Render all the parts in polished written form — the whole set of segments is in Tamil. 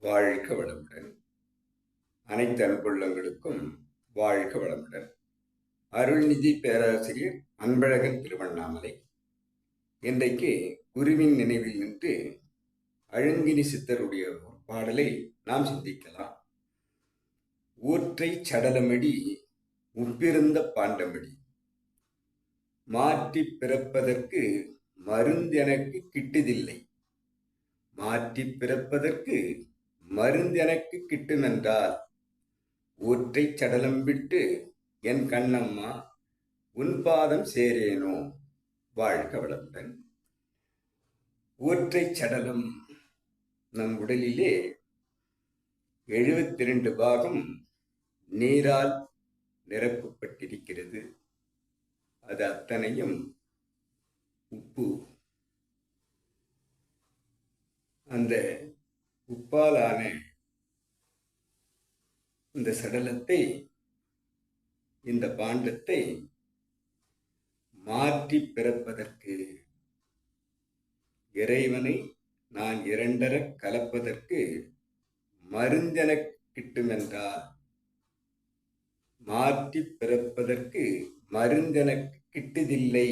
வாழ்க வளமுடன். அனைத்து அன்புள்ளங்களுக்கும் வாழ்க வளமுடன். அருள்நிதி பேராசிரியர் அன்பழகன் திருவண்ணாமலை. இன்றைக்கு குருவின் நினைவில் நின்று அழுங்கினி சித்தருடைய பாடலை நாம் சிந்திக்கலாம். ஊற்றை சடலமடி உப்பிருந்த பாண்டமடி, மாற்றி பிறப்பதற்கு மருந்தெனக்கு கிட்டுதில்லை. மாற்றி பிறப்பதற்கு மருந்தெனக்கு கிட்டுமென்றால் ஊற்றை சடலம் விட்டு என் கண்ணம்மா உன் பாதம் சேரேனோ. வாழ்க வளமுடன். ஊற்றை சடலம் நம் உடலிலே 72 பாகம் நீரால் நிரப்பப்பட்டிருக்கிறது. அது அத்தனையும் உப்பு. அந்த உப்பாலான இந்த சடலத்தை, இந்த பாண்டத்தை மாற்றி பிறப்பதற்கு, இறைவனை நான் இரண்டர கலப்பதற்கு மருந்தென கிட்டுமென்றால், மாற்றி பிறப்பதற்கு மருந்தெனக்கு கிட்டுதில்லை.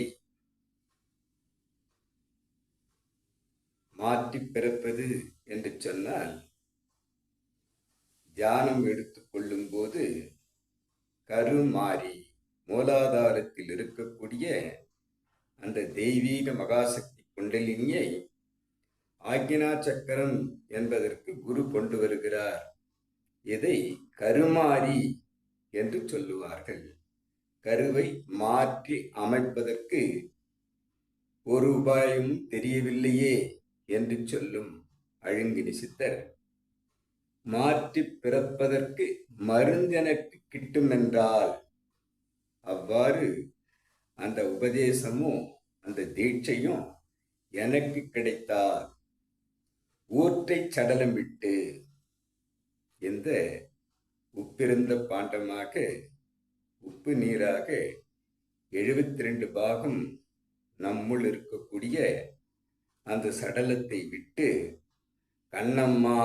மாற்றி பிறப்பது என்று சொன்னால், தியானம் எடுத்துக்கொள்ளும் போது கருமாறி மூலாதாரத்தில் இருக்கக்கூடிய அந்த தெய்வீக மகாசக்தி குண்டலினியை ஆக்ஞா சக்கரம் என்பதற்கு குரு கொண்டு வருகிறார். இதை கருமாறி என்று சொல்லுவார்கள். கருவை மாற்றி அமைப்பதற்கு ஒரு உபாயமும் தெரியவில்லையே என்று சொல்லும் அழுங்கினி சித்தர், மாற்றி பிறப்பதற்கு மருந்தெனக்கு கிட்டுமென்றால், அவ்வாறு அந்த உபதேசமும் அந்த தீட்சையும் எனக்கு கிடைத்தால் ஊற்றை சடலம் விட்டு இந்த உப்பிருந்த பாண்டமாக, உப்பு நீராக 72 பாகம் நம்முள் இருக்கக்கூடிய அந்த சடலத்தை விட்டு, கண்ணம்மா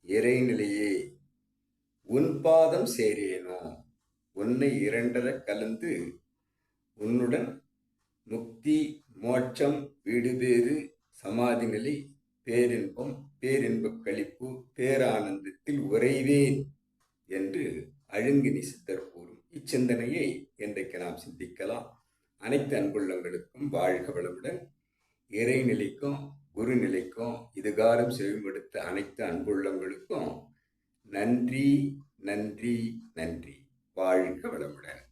இறைநிலையே உன் பாதம் சேரேனோ, உன்னை இரண்டர கலந்து உன்னுடன் முக்தி, மோட்சம், வீடு பேறு, சமாதி நிலை, பேரின்பம், பேரின்பக் கழிப்பு, பேரானந்தத்தில் உறைவேன் என்று அழுங்கினி சித்தர் கூறும் இச்சிந்தனையை இன்றைக்கு நாம் சிந்திக்கலாம். அனைத்து அன்புள்ளங்களுக்கும் வாழ்க வளமுடன். இறைநிலைக்கும் குருநிலைக்கும் இதுகாரம் செவிமடுத்த அனைத்து அன்புள்ளங்களுக்கும் நன்றி, நன்றி, நன்றி. வாழ்க வளமுடன்.